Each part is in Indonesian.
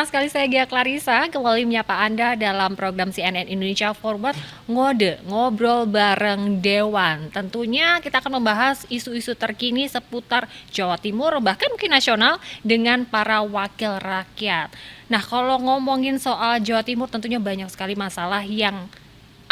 senang sekali saya Gia Clarissa kembali menyapa Anda dalam program CNN Indonesia Forward Ngode, Ngobrol Bareng Dewan. Tentunya kita akan membahas isu-isu terkini seputar Jawa Timur, bahkan mungkin nasional dengan para wakil rakyat. Nah, kalau ngomongin soal Jawa Timur tentunya banyak sekali masalah yang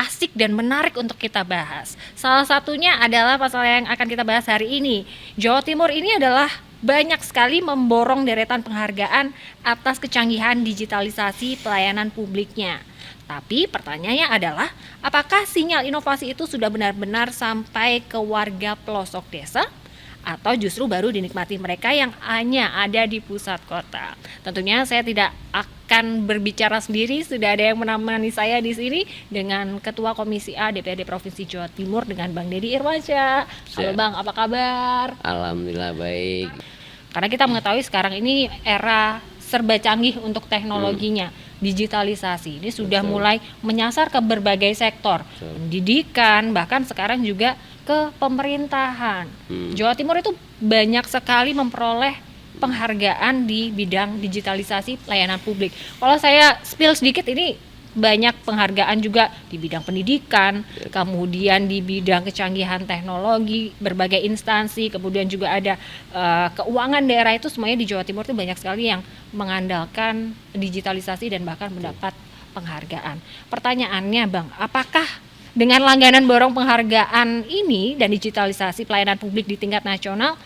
asik dan menarik untuk kita bahas. Salah satunya adalah masalah yang akan kita bahas hari ini. Jawa Timur ini adalah banyak sekali memborong deretan penghargaan atas kecanggihan digitalisasi pelayanan publiknya. Tapi pertanyaannya adalah, apakah sinyal inovasi itu sudah benar-benar sampai ke warga pelosok desa? Atau justru baru dinikmati mereka yang hanya ada di pusat kota. Tentunya saya tidak akan berbicara sendiri, sudah ada yang menemani saya di sini dengan Ketua Komisi A DPRD Provinsi Jawa Timur dengan Bang Deddy Irwansyah. Halo Bang, apa kabar? Alhamdulillah baik. Karena kita mengetahui sekarang ini era serba canggih untuk teknologinya. Digitalisasi ini sudah mulai menyasar ke berbagai sektor, pendidikan, bahkan sekarang juga ke pemerintahan. Jawa Timur itu banyak sekali memperoleh penghargaan di bidang digitalisasi pelayanan publik. Kalau saya spill sedikit, ini banyak penghargaan juga di bidang pendidikan, kemudian di bidang kecanggihan teknologi, berbagai instansi, kemudian juga ada keuangan daerah. Itu semuanya di Jawa Timur itu banyak sekali yang mengandalkan digitalisasi dan bahkan mendapat penghargaan. Pertanyaannya Bang, apakah dengan langganan borong penghargaan ini dan digitalisasi pelayanan publik di tingkat nasional,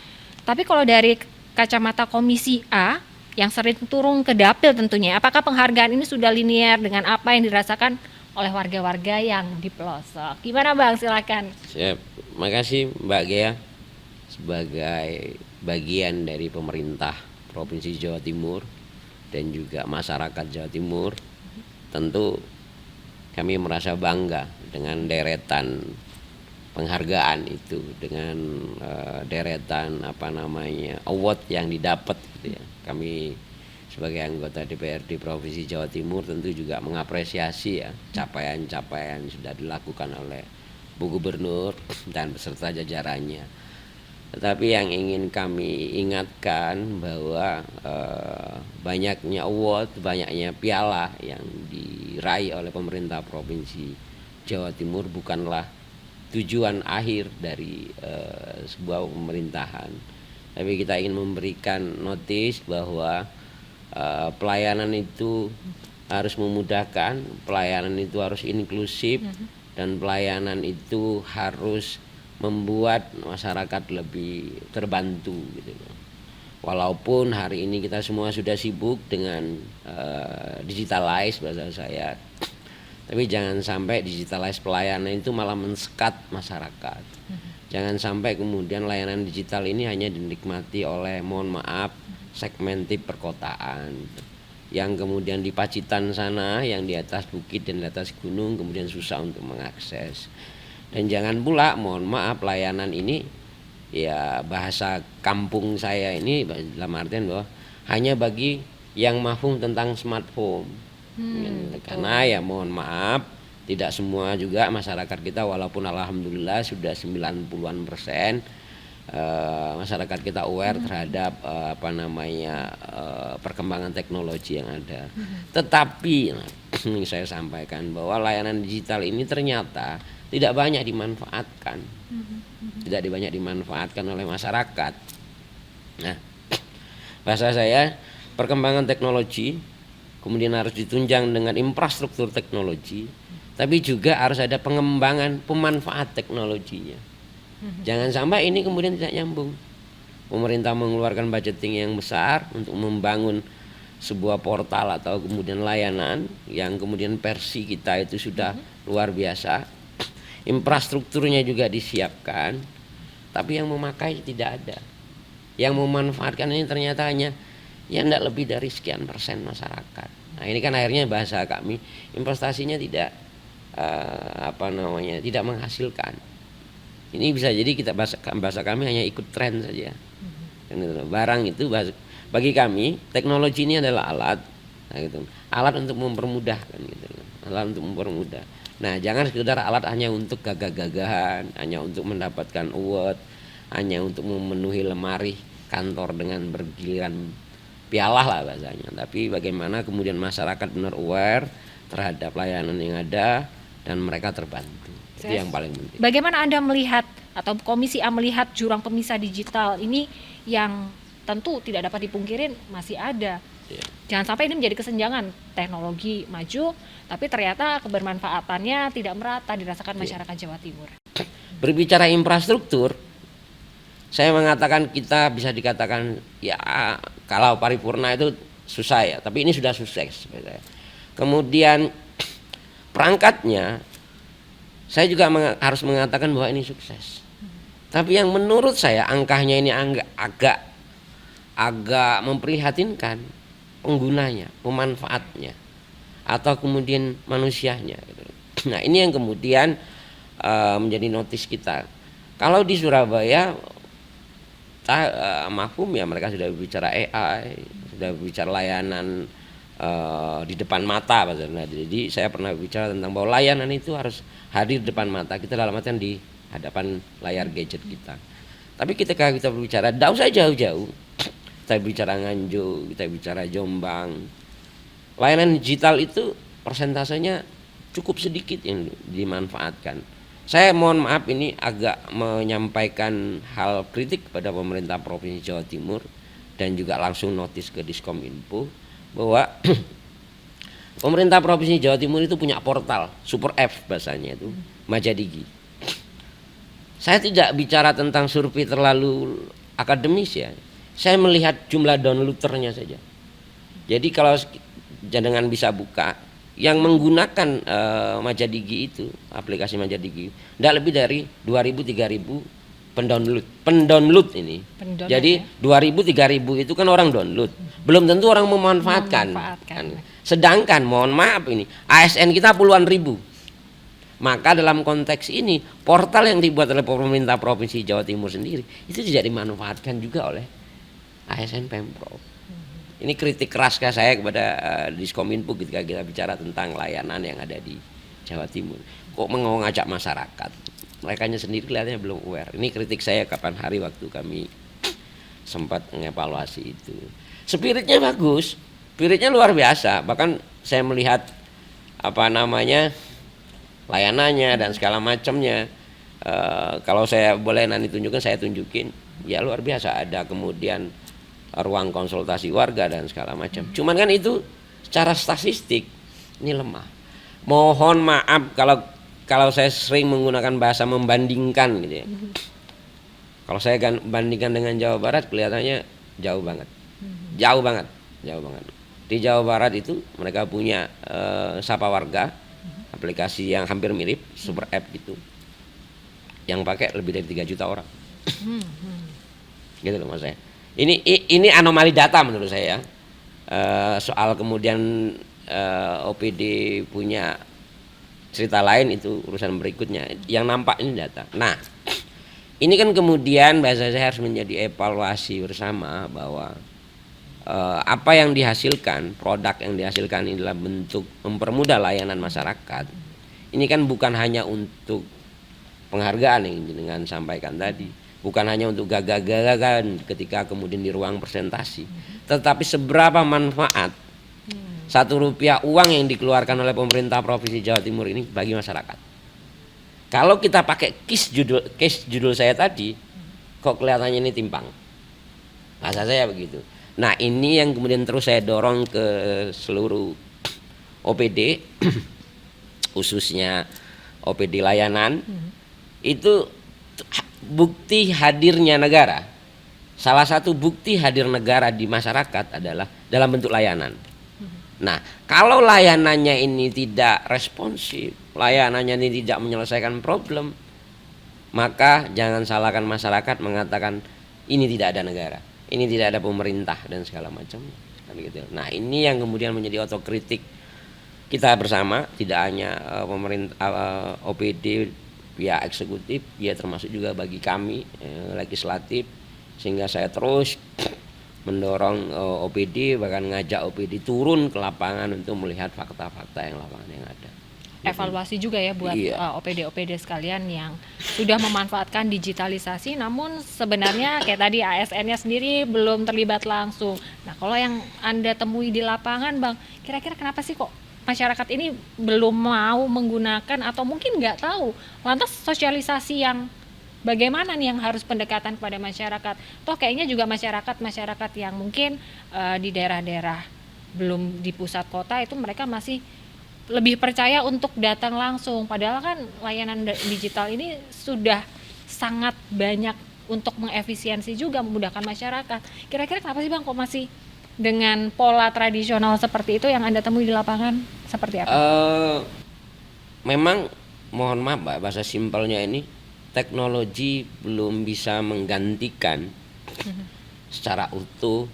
tapi kalau dari kacamata Komisi A yang sering turun ke dapil tentunya, apakah penghargaan ini sudah linier dengan apa yang dirasakan oleh warga-warga yang di pelosok? Gimana Bang, silakan. Siap, makasih Mbak Gea. Sebagai bagian dari pemerintah Provinsi Jawa Timur dan juga masyarakat Jawa Timur, tentu kami merasa bangga dengan deretan penghargaan itu, dengan deretan award yang didapat gitu ya. Kami sebagai anggota DPRD Provinsi Jawa Timur tentu juga mengapresiasi ya capaian-capaian sudah dilakukan oleh Bu Gubernur dan beserta jajarannya. Tetapi yang ingin kami ingatkan bahwa banyaknya award, banyaknya piala yang diraih oleh pemerintah Provinsi Jawa Timur bukanlah tujuan akhir dari sebuah pemerintahan. Tapi kita ingin memberikan notis bahwa pelayanan itu harus memudahkan, pelayanan itu harus inklusif, dan pelayanan itu harus membuat masyarakat lebih terbantu gitu. Walaupun hari ini kita semua sudah sibuk dengan digitalize bahasa saya, tapi jangan sampai digitalize pelayanan itu malah mensekat masyarakat. Jangan sampai kemudian layanan digital ini hanya dinikmati oleh, mohon maaf, segmentif perkotaan. Yang kemudian di Pacitan sana, yang di atas bukit dan di atas gunung kemudian susah untuk mengakses. Dan jangan pula, mohon maaf, layanan ini, ya bahasa kampung saya ini dalam artian bahwa hanya bagi yang mahfum tentang smartphone. Karena ya mohon maaf, tidak semua juga masyarakat kita, walaupun alhamdulillah sudah 90-an% masyarakat kita aware terhadap perkembangan teknologi yang ada. Tetapi ini saya sampaikan bahwa layanan digital ini ternyata tidak banyak dimanfaatkan. Tidak banyak dimanfaatkan oleh masyarakat. Nah, bahasa saya, perkembangan teknologi kemudian harus ditunjang dengan infrastruktur teknologi, tapi juga harus ada pengembangan pemanfaat teknologinya. Jangan sampai ini kemudian tidak nyambung. Pemerintah mengeluarkan budgeting yang besar untuk membangun sebuah portal atau kemudian layanan yang kemudian versi kita itu sudah luar biasa. Infrastrukturnya juga disiapkan, tapi yang memakai tidak ada. Yang memanfaatkan ini ternyata hanya yang tidak lebih dari sekian persen masyarakat. Nah ini kan akhirnya bahasa kami, investasinya tidak tidak menghasilkan. Ini bisa jadi kita bahasa kami hanya ikut tren saja. Barang itu bagi kami teknologi ini adalah alat, alat untuk mempermudah kan gitu. Alat untuk mempermudah. Nah jangan sekedar alat hanya untuk gagah-gagahan, hanya untuk mendapatkan award, hanya untuk memenuhi lemari kantor dengan bergiliran pialah lah bahasanya. Tapi bagaimana kemudian masyarakat benar aware terhadap layanan yang ada dan mereka terbantu. Itu yang paling penting. Bagaimana Anda melihat atau Komisi A melihat jurang pemisah digital ini yang tentu tidak dapat dipungkirin masih ada. Jangan sampai ini menjadi kesenjangan, teknologi maju tapi ternyata kebermanfaatannya tidak merata dirasakan masyarakat Jawa Timur. Berbicara infrastruktur, saya mengatakan kita bisa dikatakan ya kalau paripurna itu susah ya, tapi ini sudah sukses. Kemudian perangkatnya, saya juga harus mengatakan bahwa ini sukses. Tapi yang menurut saya angkanya ini agak memprihatinkan penggunanya, pemanfaatnya, atau kemudian manusianya. Nah ini yang kemudian menjadi notis kita. Kalau di Surabaya mafhum ya, mereka sudah berbicara AI, sudah berbicara layanan di depan mata. Jadi saya pernah bicara tentang bahwa layanan itu harus hadir di depan mata kita, dalam artian di hadapan layar gadget kita. Tapi ketika kita berbicara, tidak usah jauh-jauh, kita bicara Nganjuk, kita bicara Jombang, layanan digital itu persentasenya cukup sedikit yang dimanfaatkan. Saya mohon maaf ini agak menyampaikan hal kritik kepada pemerintah Provinsi Jawa Timur dan juga langsung notis ke Diskominfo bahwa pemerintah Provinsi Jawa Timur itu punya portal super app bahasanya itu Majadigi. Saya tidak bicara tentang survei terlalu akademis ya. Saya melihat jumlah downloadernya saja. Jadi kalau jangan bisa buka yang menggunakan Majadigi itu, aplikasi Majadigi, tidak lebih dari 2.000-3.000 pendownload ini. Jadi ya? 2.000-3.000 itu kan orang download, belum tentu orang memanfaatkan. Kan. Sedangkan mohon maaf ini ASN kita puluhan ribu. Maka dalam konteks ini portal yang dibuat oleh pemerintah Provinsi Jawa Timur sendiri itu tidak dimanfaatkan juga oleh ASN Pemprov. Ini kritik keras saya kepada Diskominfo ketika kita bicara tentang layanan yang ada di Jawa Timur. Kok mengajak masyarakat? Mereka sendiri kelihatannya belum aware. Ini kritik saya kapan hari waktu kami sempat mengevaluasi itu. Spiritnya bagus, spiritnya luar biasa. Bahkan saya melihat layanannya dan segala macamnya. Kalau saya boleh nanti tunjukkan, saya tunjukin. Ya luar biasa. Ada kemudian ruang konsultasi warga dan segala macam. Cuman kan itu secara statistik ini lemah. Mohon maaf kalau saya sering menggunakan bahasa membandingkan gitu ya. Kalau saya kan bandingkan dengan Jawa Barat kelihatannya jauh banget. Jauh banget. Di Jawa Barat itu mereka punya Sapa Warga, aplikasi yang hampir mirip super app gitu. Yang pakai lebih dari 3 juta orang. Gitu loh maksud saya. Ini anomali data menurut saya. Soal kemudian OPD punya cerita lain itu urusan berikutnya. Yang nampak ini data. Nah, ini kan kemudian bahasa saya harus menjadi evaluasi bersama bahwa apa yang dihasilkan, produk yang dihasilkan ini adalah bentuk mempermudah layanan masyarakat. Ini kan bukan hanya untuk penghargaan yang dengan sampaikan tadi. Bukan hanya untuk gagah-gagahan ketika kemudian di ruang presentasi, tetapi seberapa manfaat Rp1 uang yang dikeluarkan oleh pemerintah Provinsi Jawa Timur ini bagi masyarakat. Kalau kita pakai case judul saya tadi, kok kelihatannya ini timpang. Bahasa saya begitu. Nah ini yang kemudian terus saya dorong ke seluruh OPD, khususnya OPD layanan, itu bukti hadirnya negara. Salah satu bukti hadir negara di masyarakat adalah dalam bentuk layanan. Nah, kalau layanannya ini tidak responsif, layanannya ini tidak menyelesaikan problem, maka jangan salahkan masyarakat mengatakan ini tidak ada negara, ini tidak ada pemerintah dan segala macam. Nah, ini yang kemudian menjadi otokritik kita bersama, tidak hanya pemerintah OPD pihak eksekutif, ya termasuk juga bagi kami legislatif, sehingga saya terus mendorong OPD, bahkan ngajak OPD turun ke lapangan untuk melihat fakta-fakta yang lapangan yang ada. evaluasi juga ya buat Iya. OPD-OPD sekalian yang sudah memanfaatkan digitalisasi, namun sebenarnya kayak tadi ASN-nya sendiri belum terlibat langsung. Nah, kalau yang Anda temui di lapangan, Bang, kira-kira kenapa sih kok masyarakat ini belum mau menggunakan atau mungkin nggak tahu? Lantas sosialisasi yang bagaimana nih yang harus pendekatan kepada masyarakat? Toh kayaknya juga masyarakat yang mungkin di daerah-daerah belum di pusat kota itu mereka masih lebih percaya untuk datang langsung. Padahal kan layanan digital ini sudah sangat banyak untuk mengefisiensi juga memudahkan masyarakat. Kira-kira kenapa sih Bang kok masih dengan pola tradisional seperti itu yang Anda temui di lapangan seperti apa? Memang mohon maaf Mbak, bahasa simpelnya ini teknologi belum bisa menggantikan secara utuh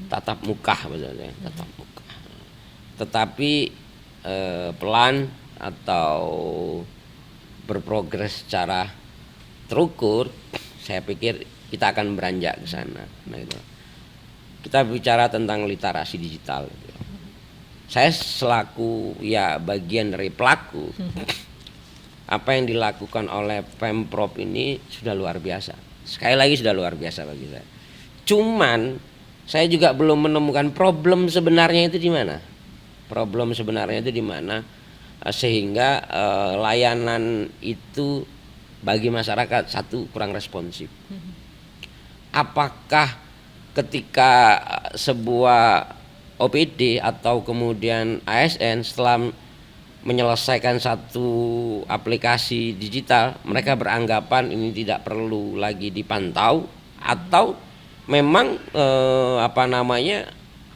tatap muka maksudnya, tatap muka. Tetapi pelan atau berprogres secara terukur, saya pikir kita akan beranjak ke sana. Nah, itu. Kita bicara tentang literasi digital. Saya selaku ya bagian dari pelaku, apa yang dilakukan oleh Pemprov ini sudah luar biasa. Sekali lagi sudah luar biasa bagi saya. Cuman saya juga belum menemukan problem sebenarnya itu di mana. Problem sebenarnya itu di mana sehingga layanan itu bagi masyarakat satu kurang responsif. Apakah ketika sebuah OPD atau kemudian ASN setelah menyelesaikan satu aplikasi digital, mereka beranggapan ini tidak perlu lagi dipantau atau memang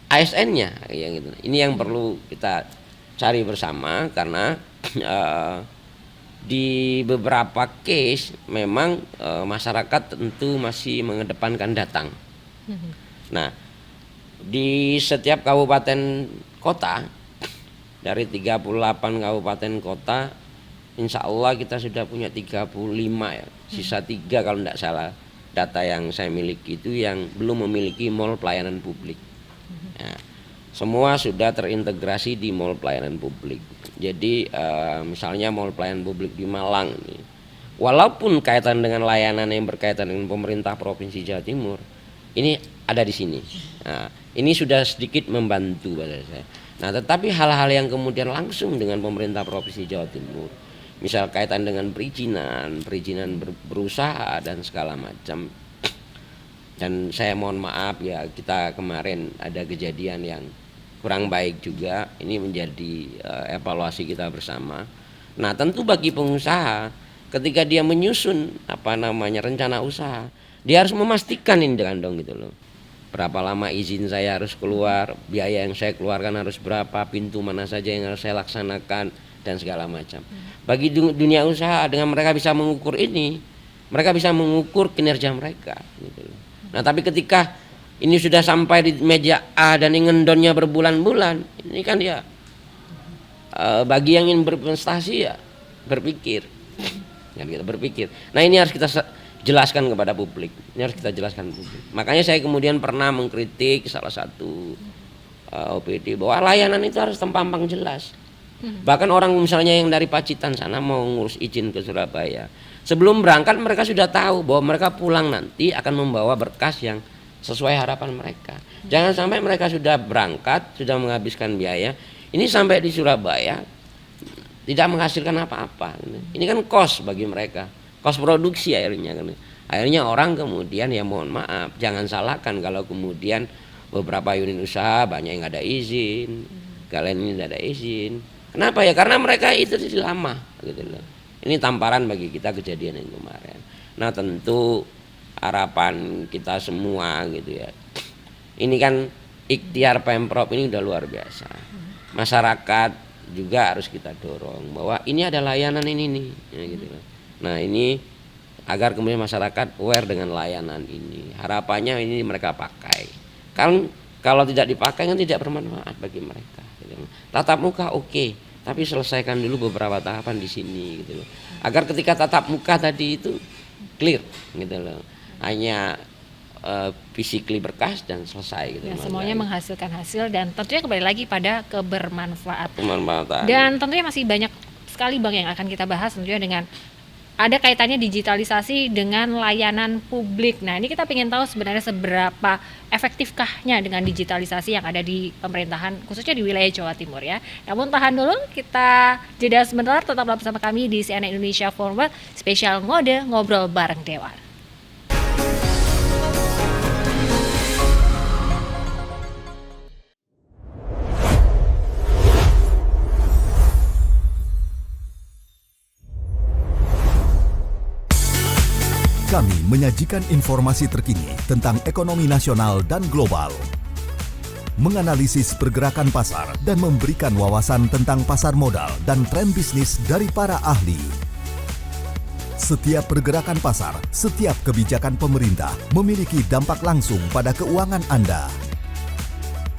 ASN-nya yang gitu. Ini yang perlu kita cari bersama karena di beberapa case memang masyarakat tentu masih mengedepankan datang. Nah, di setiap kabupaten kota dari 38 kabupaten kota, insya Allah kita sudah punya 35 ya, sisa 3 kalau tidak salah data yang saya miliki itu yang belum memiliki mall pelayanan publik. Ya, semua sudah terintegrasi di mall pelayanan publik. Jadi misalnya mall pelayanan publik di Malang ini, walaupun kaitan dengan layanan yang berkaitan dengan pemerintah Provinsi Jawa Timur, ini ada di sini. Nah, ini sudah sedikit membantu pada saya. Nah, tetapi hal-hal yang kemudian langsung dengan pemerintah Provinsi Jawa Timur, misal kaitan dengan perizinan berusaha dan segala macam. Dan saya mohon maaf ya, kita kemarin ada kejadian yang kurang baik juga. Ini menjadi evaluasi kita bersama. Nah, tentu bagi pengusaha ketika dia menyusun rencana usaha, dia harus memastikan ini dengan dong gitu loh. Berapa lama izin saya harus keluar, biaya yang saya keluarkan harus berapa, pintu mana saja yang harus saya laksanakan dan segala macam. Bagi dunia usaha, dengan mereka bisa mengukur ini, mereka bisa mengukur kinerja mereka gitu loh. Nah, tapi ketika ini sudah sampai di meja A dan ngendonnya berbulan-bulan, ini kan ya bagi yang ingin berprestasi ya berpikir. Ya, kita berpikir. Nah, ini harus kita jelaskan kepada publik. Ini harus kita jelaskan publik. Makanya saya kemudian pernah mengkritik salah satu OPD bahwa layanan itu harus terpampang jelas. Bahkan orang misalnya yang dari Pacitan sana mau ngurus izin ke Surabaya, sebelum berangkat mereka sudah tahu bahwa mereka pulang nanti akan membawa berkas yang sesuai harapan mereka. Jangan sampai mereka sudah berangkat, sudah menghabiskan biaya, ini sampai di Surabaya tidak menghasilkan apa-apa. Ini kan kos bagi mereka, kos produksi akhirnya kan. Akhirnya orang kemudian ya mohon maaf, jangan salahkan kalau kemudian beberapa unit usaha banyak yang ada izin, kalian ini tidak ada izin. Kenapa ya? Karena mereka itu lama gitu loh. Ini tamparan bagi kita kejadian yang kemarin. Nah, tentu harapan kita semua gitu ya. Ini kan ikhtiar Pemprov ini udah luar biasa. Masyarakat juga harus kita dorong bahwa ini ada layanan ini nih ya gitu loh. Nah, ini agar kemudian masyarakat aware dengan layanan ini. Harapannya ini mereka pakai. Kan kalau tidak dipakai kan tidak bermanfaat bagi mereka. Tatap muka oke, tapi selesaikan dulu beberapa tahapan di sini gitu loh. Agar ketika tatap muka tadi itu clear gitu loh. Hanya physically berkas dan selesai gitu. Ya, semuanya menghasilkan hasil dan tentunya kembali lagi pada kebermanfaatan. Kebermanfaatan. Dan tentunya masih banyak sekali Bang yang akan kita bahas tentunya dengan ada kaitannya digitalisasi dengan layanan publik. Nah, ini kita ingin tahu sebenarnya seberapa efektifkahnya dengan digitalisasi yang ada di pemerintahan, khususnya di wilayah Jawa Timur ya. Namun tahan dulu, kita jeda sebentar, tetaplah bersama kami di CNN Indonesia Forward, spesial ngode ngobrol bareng Dewan. Kami menyajikan informasi terkini tentang ekonomi nasional dan global, menganalisis pergerakan pasar dan memberikan wawasan tentang pasar modal dan tren bisnis dari para ahli. Setiap pergerakan pasar, setiap kebijakan pemerintah memiliki dampak langsung pada keuangan Anda.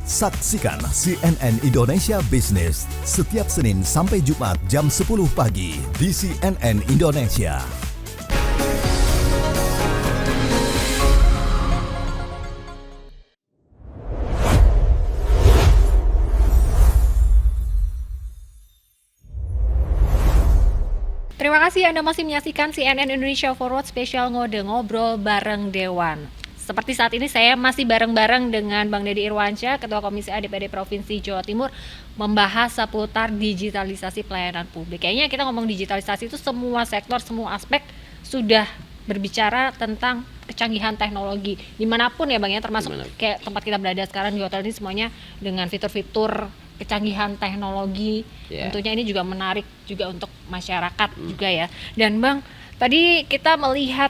Saksikan CNN Indonesia Business setiap Senin sampai Jumat jam 10 pagi di CNN Indonesia. Terima kasih Anda masih menyaksikan CNN Indonesia Forward spesial ngode ngobrol bareng Dewan. Seperti saat ini saya masih bareng-bareng dengan Bang Deddy Irwansyah, Ketua Komisi A DPD Provinsi Jawa Timur, membahas seputar digitalisasi pelayanan publik. Kayaknya kita ngomong digitalisasi itu semua sektor, semua aspek sudah berbicara tentang kecanggihan teknologi dimanapun ya Bang ya, termasuk kayak tempat kita berada sekarang di hotel ini semuanya dengan fitur-fitur kecanggihan teknologi. Tentunya ini juga menarik juga untuk masyarakat juga ya. Dan Bang, tadi kita melihat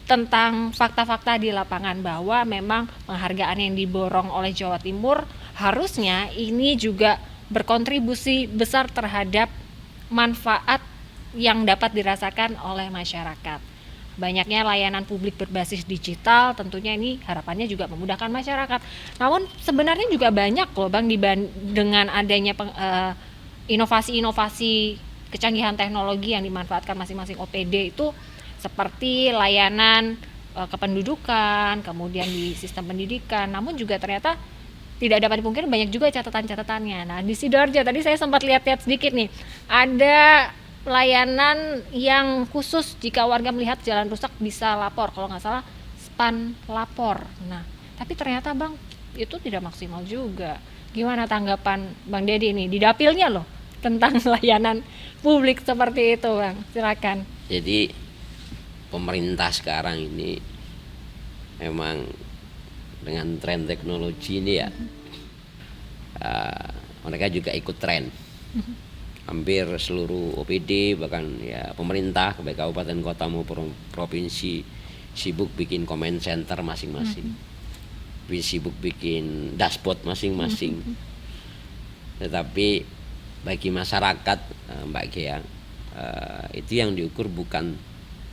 tentang fakta-fakta di lapangan bahwa memang penghargaan yang diborong oleh Jawa Timur harusnya ini juga berkontribusi besar terhadap manfaat yang dapat dirasakan oleh masyarakat. Banyaknya layanan publik berbasis digital, tentunya ini harapannya juga memudahkan masyarakat. Namun sebenarnya juga banyak loh Bang, dengan adanya inovasi-inovasi kecanggihan teknologi yang dimanfaatkan masing-masing OPD itu, seperti layanan kependudukan, kemudian di sistem pendidikan. Namun juga ternyata tidak dapat dipungkiri banyak juga catatan-catatannya. Nah, di Sidoarjo tadi saya sempat lihat-lihat sedikit nih, ada layanan yang khusus jika warga melihat jalan rusak bisa lapor, kalau nggak salah span lapor. Nah, tapi ternyata Bang itu tidak maksimal juga. Gimana tanggapan Bang Deddy ini di dapilnya loh tentang layanan publik seperti itu Bang? Silakan. Jadi pemerintah sekarang ini memang dengan tren teknologi ini ya, mereka juga ikut tren. Hampir seluruh OPD bahkan ya pemerintah baik kabupaten kota maupun provinsi sibuk bikin comment center masing-masing, sibuk bikin dashboard masing-masing. Tetapi bagi masyarakat Mbak Gea, itu yang diukur bukan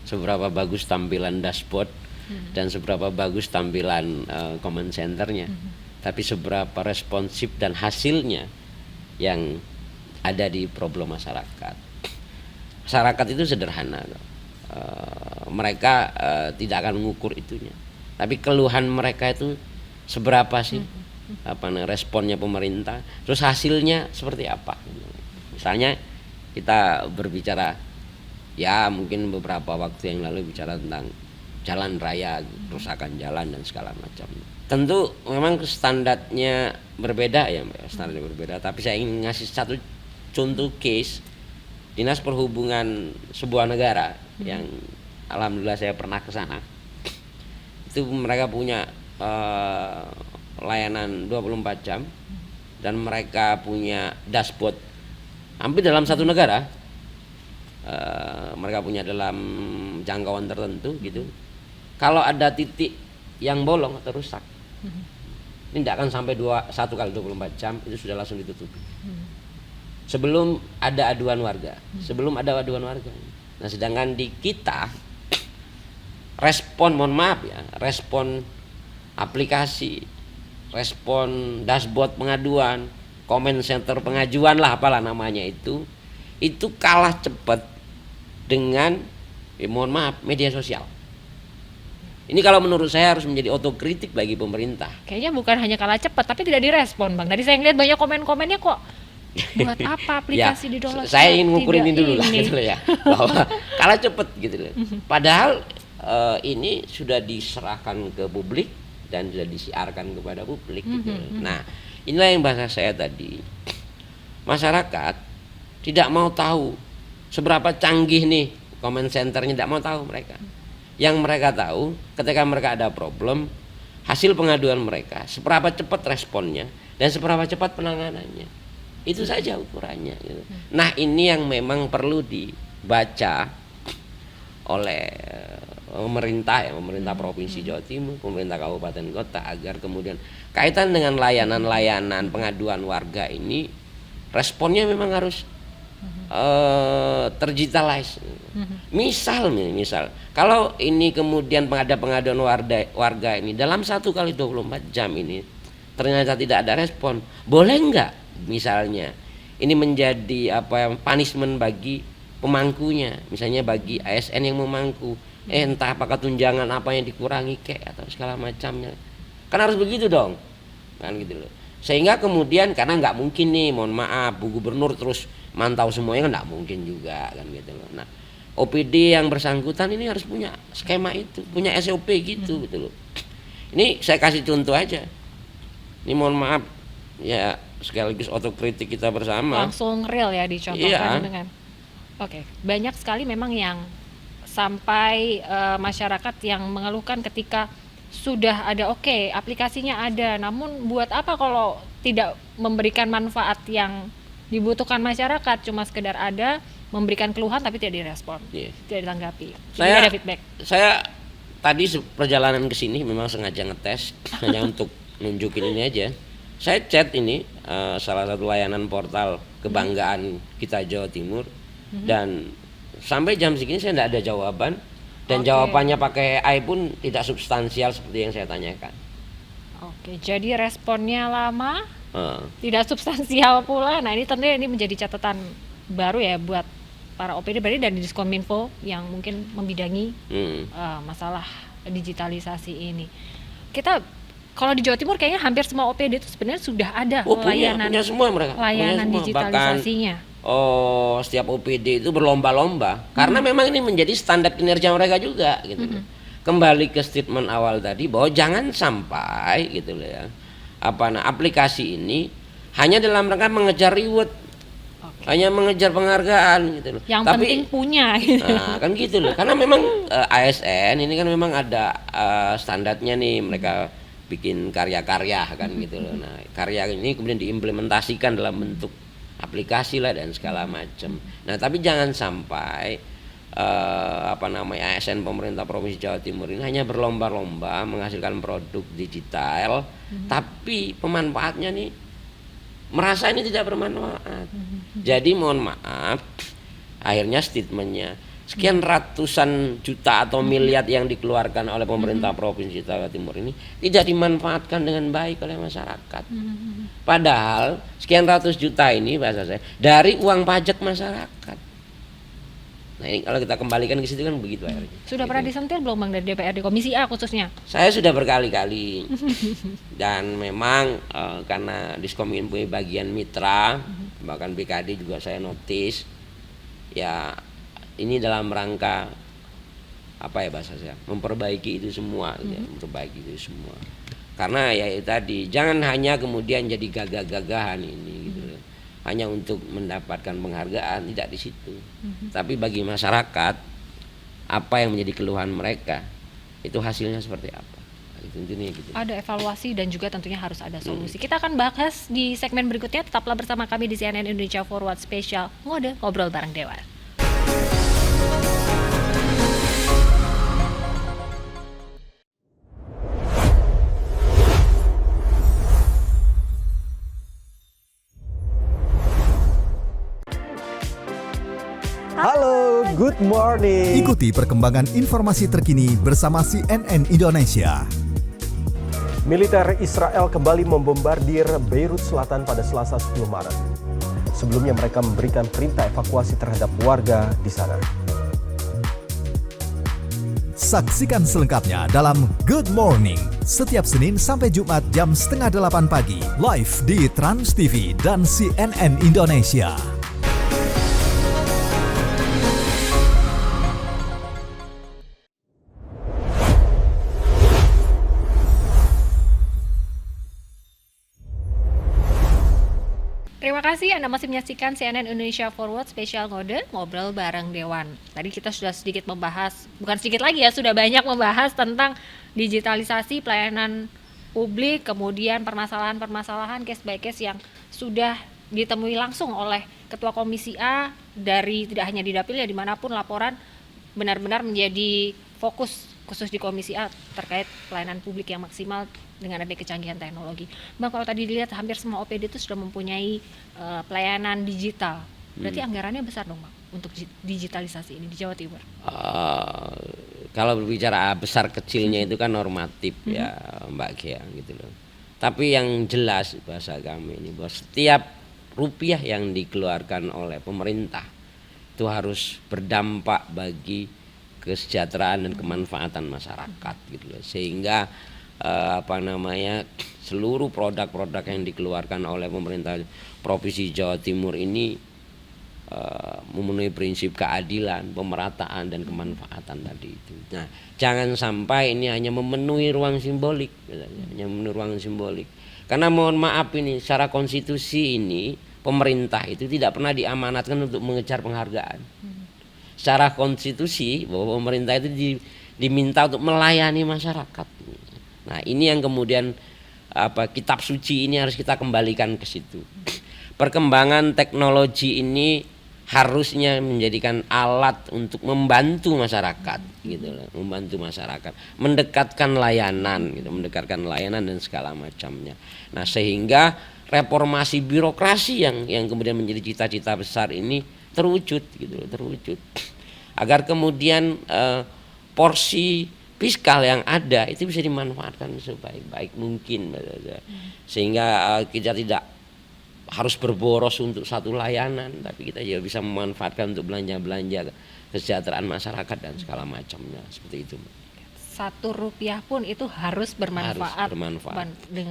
seberapa bagus tampilan dashboard dan seberapa bagus tampilan comment centernya, tapi seberapa responsif dan hasilnya yang ada di problem masyarakat. Masyarakat itu sederhana, mereka tidak akan mengukur itunya, tapi keluhan mereka itu seberapa sih responnya pemerintah, terus hasilnya seperti apa. Misalnya kita berbicara ya mungkin beberapa waktu yang lalu bicara tentang jalan raya, kerusakan jalan dan segala macam. Tentu memang standarnya berbeda ya Mbak, standarnya berbeda, tapi saya ingin ngasih satu contoh case Dinas Perhubungan sebuah negara yang alhamdulillah saya pernah ke sana. Itu mereka punya layanan 24 jam dan mereka punya dashboard hampir dalam satu negara. Mereka punya dalam jangkauan tertentu gitu. Kalau ada titik yang bolong atau rusak, ini tidak akan sampai 1 kali 24 jam itu sudah langsung ditutupi. Sebelum ada aduan warga, Nah, sedangkan di kita respon aplikasi, respon dashboard pengaduan, comment center pengajuan lah apalah namanya itu kalah cepat dengan media sosial. Ini kalau menurut saya harus menjadi otokritik bagi pemerintah. Kayaknya bukan hanya kalah cepat tapi tidak direspon Bang. Tadi saya ngeliat banyak komen-komennya kok Buat apa aplikasi di download? Saya ingin ngukur ini dulu lah ini. gitu loh ya, bahwa kalah cepet gitu loh. Padahal ini sudah diserahkan ke publik dan sudah disiarkan kepada publik gitu loh. Nah, inilah yang bahasa saya tadi. Masyarakat tidak mau tahu seberapa canggih nih comment centernya, tidak mau tahu mereka. Yang mereka tahu ketika mereka ada problem, hasil pengaduan mereka, seberapa cepat responnya dan seberapa cepat penanganannya. Itu saja ukurannya gitu. Nah, ini yang memang perlu dibaca oleh pemerintah Provinsi Jawa Timur, pemerintah kabupaten kota, agar kemudian kaitan dengan layanan pengaduan warga ini responnya memang harus terdigitalize. Misal kalau ini kemudian pengaduan warga ini dalam 1 kali 24 jam ini ternyata tidak ada respon, boleh enggak misalnya ini menjadi punishment bagi pemangkunya, misalnya bagi ASN yang memangku, entah apakah tunjangan apa yang dikurangi atau segala macamnya, kan harus begitu dong, kan gitu loh. Sehingga kemudian, karena nggak mungkin nih, mohon maaf, Bu Gubernur terus mantau semuanya kan nggak mungkin juga kan gitu loh. Nah, OPD yang bersangkutan ini harus punya skema itu, punya SOP gitu gitu loh. Ini saya kasih contoh aja. Ini mohon maaf ya, sekaligus otokritik kita bersama. Langsung real ya dicontohkan dengan. Oke, banyak sekali memang yang sampai masyarakat yang mengeluhkan ketika sudah ada aplikasinya ada, namun buat apa kalau tidak memberikan manfaat yang dibutuhkan masyarakat, cuma sekedar ada, memberikan keluhan tapi tidak direspon, tidak ditanggapi. Tidak ada feedback. Saya tadi perjalanan ke sini memang sengaja ngetes hanya untuk nunjukin ini aja. Saya chat ini salah satu layanan portal kebanggaan kita Jawa Timur, dan sampai jam segini saya tidak ada jawaban, dan jawabannya pakai AI pun tidak substansial seperti yang saya tanyakan. Oke, jadi responnya lama, tidak substansial pula. Nah, ini tentunya ini menjadi catatan baru ya buat para OPD berarti dan Diskominfo yang mungkin membidangi masalah digitalisasi ini. Kita kalau di Jawa Timur kayaknya hampir semua OPD itu sebenarnya sudah ada layanan semua mereka. Layanan semua. digitalisasinya. Bahkan, setiap OPD itu berlomba-lomba karena memang ini menjadi standar kinerja mereka juga gitu. Kembali ke statement awal tadi bahwa jangan sampai gitu loh ya. Aplikasi ini hanya dalam rangka mengejar reward. Hanya mengejar penghargaan gitu loh. Yang penting punya. Nah, kan gitu loh. Karena memang ASN ini kan memang ada standarnya nih, mereka bikin karya-karya kan gitu loh. Nah, karya ini kemudian diimplementasikan dalam bentuk aplikasi lah dan segala macam. Nah, tapi jangan sampai ASN pemerintah Provinsi Jawa Timur ini hanya berlomba-lomba menghasilkan produk digital, tapi pemanfaatnya nih merasa ini tidak bermanfaat. Jadi mohon maaf, akhirnya statementnya sekian ratusan juta atau miliar yang dikeluarkan oleh pemerintah Provinsi Jawa Timur ini tidak dimanfaatkan dengan baik oleh masyarakat. Padahal sekian ratus juta ini bahasa saya dari uang pajak masyarakat. Nah, ini kalau kita kembalikan ke situ kan begitu akhirnya. Sudah pernah disentil belum Bang dari DPRD Komisi A khususnya? Saya sudah berkali-kali. Dan memang karena Diskominfo bagian mitra, bahkan BKD juga saya notice. Ya, ini dalam rangka bahasa saya, memperbaiki itu semua, memperbaiki itu semua. Karena ya tadi jangan hanya kemudian jadi gagah-gagahan ini gitu. Hanya untuk mendapatkan penghargaan, tidak di situ. Tapi bagi masyarakat, apa yang menjadi keluhan mereka, itu hasilnya seperti apa. Tentunya gitu. Ada evaluasi dan juga tentunya harus ada solusi. Kita akan bahas di segmen berikutnya. Tetaplah bersama kami di CNN Indonesia Forward Special Ngode Ngobrol Bareng Dewan. Halo, good morning. Ikuti perkembangan informasi terkini bersama CNN Indonesia. Militer Israel kembali membombardir Beirut Selatan pada Selasa 10 Maret. Sebelumnya mereka memberikan perintah evakuasi terhadap warga di sana. Saksikan selengkapnya dalam Good Morning setiap Senin sampai Jumat jam 7:30 pagi live di Trans TV dan CNN Indonesia. Terima kasih Anda masih menyaksikan CNN Indonesia Forward Spesial Ngode Ngobrol bareng Dewan. Tadi kita sudah sedikit membahas, bukan sedikit lagi ya, sudah banyak membahas tentang digitalisasi pelayanan publik, kemudian permasalahan-permasalahan case by case yang sudah ditemui langsung oleh Ketua Komisi A dari tidak hanya di Dapil ya, dimanapun laporan benar-benar menjadi fokus khusus di Komisi A terkait pelayanan publik yang maksimal dengan adanya kecanggihan teknologi. Bang, kalau tadi dilihat hampir semua OPD itu sudah mempunyai pelayanan digital. Berarti anggarannya besar dong, Bang, untuk digitalisasi ini di Jawa Timur. Kalau berbicara besar kecilnya itu kan normatif ya Mbak Gia gitu loh. Tapi yang jelas bahasa kami ini bahwa setiap rupiah yang dikeluarkan oleh pemerintah itu harus berdampak bagi kesejahteraan dan kemanfaatan masyarakat gitu loh. Sehingga seluruh produk-produk yang dikeluarkan oleh pemerintah Provinsi Jawa Timur ini memenuhi prinsip keadilan, pemerataan dan kemanfaatan tadi itu. Nah, jangan sampai ini hanya memenuhi ruang simbolik, hanya memenuhi ruang simbolik. Karena mohon maaf ini secara konstitusi ini pemerintah itu tidak pernah diamanatkan untuk mengejar penghargaan. Secara konstitusi bahwa pemerintah itu diminta untuk melayani masyarakat. Nah, ini yang kemudian kitab suci ini harus kita kembalikan ke situ. Perkembangan teknologi ini harusnya menjadikan alat untuk membantu masyarakat gitu loh, membantu masyarakat, mendekatkan layanan gitu, mendekatkan layanan dan segala macamnya. Nah, sehingga reformasi birokrasi yang kemudian menjadi cita-cita besar ini terwujud gitu loh, terwujud. Agar kemudian porsi fiskal yang ada itu bisa dimanfaatkan sebaik-baik mungkin, sehingga kita tidak harus berboros untuk satu layanan, tapi kita juga bisa memanfaatkan untuk belanja-belanja kesejahteraan masyarakat dan segala macamnya, seperti itu. Rp1 pun itu harus bermanfaat,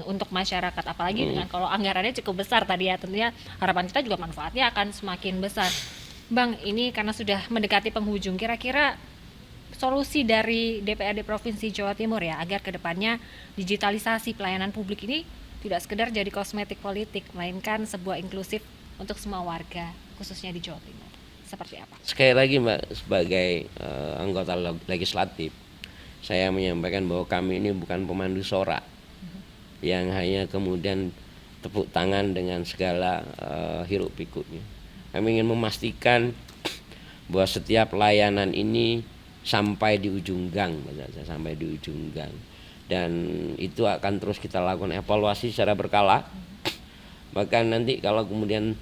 untuk masyarakat, apalagi dengan kalau anggarannya cukup besar tadi ya, tentunya harapan kita juga manfaatnya akan semakin besar. Bang, ini karena sudah mendekati penghujung, kira-kira solusi dari DPRD Provinsi Jawa Timur ya agar kedepannya digitalisasi pelayanan publik ini tidak sekedar jadi kosmetik politik, melainkan sebuah inklusif untuk semua warga, khususnya di Jawa Timur. Seperti apa? Sekali lagi Mbak, sebagai anggota legislatif, saya menyampaikan bahwa kami ini bukan pemandu sorak yang hanya kemudian tepuk tangan dengan segala hiruk pikuknya. Kami ingin memastikan bahwa setiap layanan ini sampai di ujung gang, sampai di ujung gang. Dan itu akan terus kita lakukan evaluasi secara berkala. Bahkan nanti kalau kemudian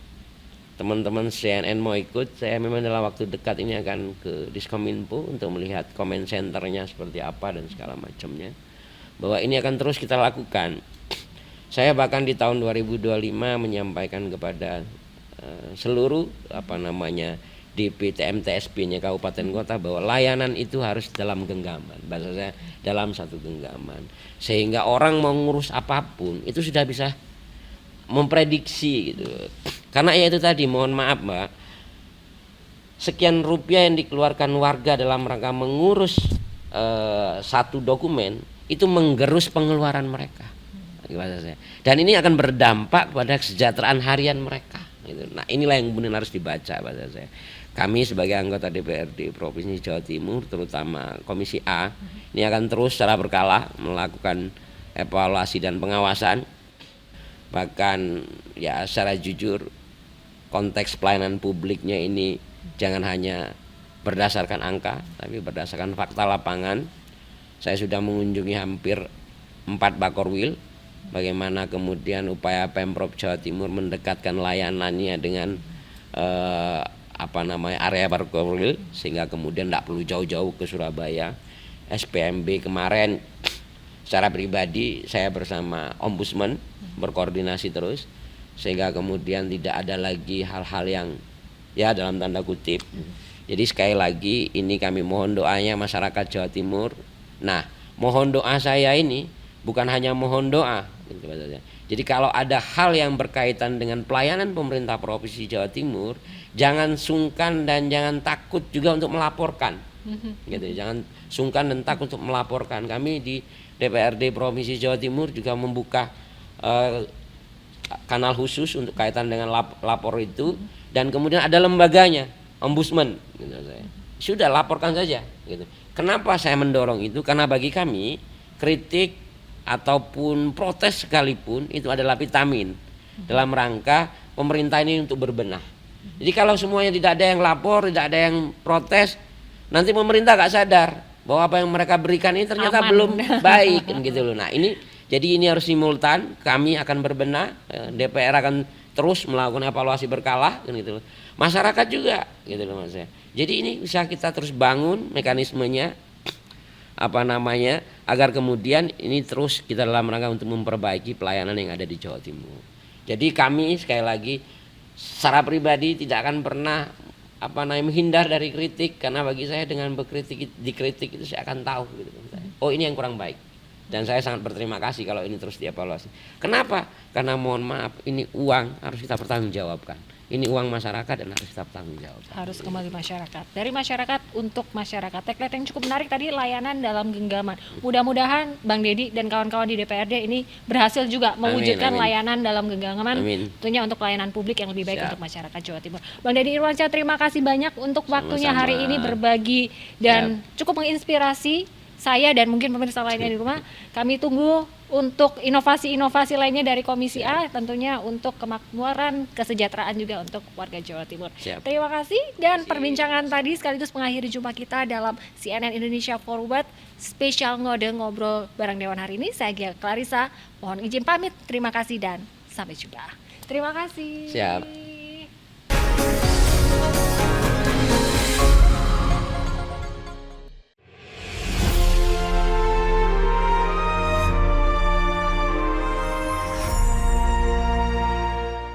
teman-teman CNN mau ikut, saya memang dalam waktu dekat ini akan ke Diskominfo untuk melihat comment centernya seperti apa dan segala macamnya. Bahwa ini akan terus kita lakukan. Saya bahkan di tahun 2025 menyampaikan kepada seluruh DP TMTSP-nya kabupaten kota bahwa layanan itu harus dalam genggaman, bahasa saya dalam satu genggaman, sehingga orang mau ngurus apapun itu sudah bisa memprediksi gitu. Karena ya itu tadi, mohon maaf Mbak, sekian rupiah yang dikeluarkan warga dalam rangka mengurus satu dokumen itu menggerus pengeluaran mereka, bahasa saya. Dan ini akan berdampak pada kesejahteraan harian mereka. Nah, inilah yang kemudian harus dibaca bahasa saya. Kami sebagai anggota DPRD Provinsi Jawa Timur, terutama Komisi A, ini akan terus secara berkala melakukan evaluasi dan pengawasan. Bahkan ya secara jujur, konteks pelayanan publiknya ini jangan hanya berdasarkan angka, tapi berdasarkan fakta lapangan. Saya sudah mengunjungi hampir 4 Bakorwil. Bagaimana kemudian upaya Pemprov Jawa Timur mendekatkan layanannya dengan area Bakorwil, sehingga kemudian tidak perlu jauh-jauh ke Surabaya. SPMB kemarin secara pribadi saya bersama Ombudsman berkoordinasi terus, sehingga kemudian tidak ada lagi hal-hal yang ya dalam tanda kutip Jadi sekali lagi ini kami mohon doanya masyarakat Jawa Timur. Nah, mohon doa saya ini bukan hanya mohon doa, gitu Pak Saja. Jadi kalau ada hal yang berkaitan dengan pelayanan pemerintah Provinsi Jawa Timur, jangan sungkan dan jangan takut juga untuk melaporkan. Gitu, jangan sungkan dan takut untuk melaporkan. Kami di DPRD Provinsi Jawa Timur juga membuka kanal khusus untuk kaitan dengan lapor itu, dan kemudian ada lembaganya, ombudsman. Gitu, sudah laporkan saja. Gitu. Kenapa saya mendorong itu? Karena bagi kami kritik ataupun protes sekalipun itu adalah vitamin dalam rangka pemerintah ini untuk berbenah. Jadi kalau semuanya tidak ada yang lapor, tidak ada yang protes, nanti pemerintah gak sadar bahwa apa yang mereka berikan ini ternyata belum baik kan gitu loh. Nah, jadi ini harus simultan, kami akan berbenah, DPR akan terus melakukan evaluasi berkala kan gitu loh. Masyarakat juga gitu loh Mas. Jadi ini bisa kita terus bangun mekanismenya agar kemudian ini terus kita dalam rangka untuk memperbaiki pelayanan yang ada di Jawa Timur. Jadi kami sekali lagi secara pribadi tidak akan pernah menghindar dari kritik, karena bagi saya dengan dikritik itu saya akan tahu gitu. Oh, ini yang kurang baik. Dan saya sangat berterima kasih kalau ini terus dievaluasi. Kenapa? Karena mohon maaf, ini uang harus kita pertanggungjawabkan. Ini uang masyarakat dan harus kita pertanggungjawabkan. Harus kembali masyarakat. Dari masyarakat untuk masyarakat. Tagline yang cukup menarik tadi, layanan dalam genggaman. Mudah-mudahan Bang Deddy dan kawan-kawan di DPRD ini berhasil juga mewujudkan layanan dalam genggaman. Tentunya untuk pelayanan publik yang lebih baik untuk masyarakat Jawa Timur. Bang Deddy Irwansyah, terima kasih banyak untuk waktunya hari ini berbagi dan cukup menginspirasi saya dan mungkin pemirsa lainnya di rumah. Kami tunggu untuk inovasi-inovasi lainnya dari Komisi A, tentunya untuk kemakmuran, kesejahteraan juga untuk warga Jawa Timur. Terima kasih, dan perbincangan tadi sekaligus mengakhiri jumpa kita dalam CNN Indonesia Forward spesial ngobrol bareng Dewan hari ini. Saya Gia Clarissa, mohon izin pamit. Terima kasih dan sampai jumpa. Terima kasih. Siap.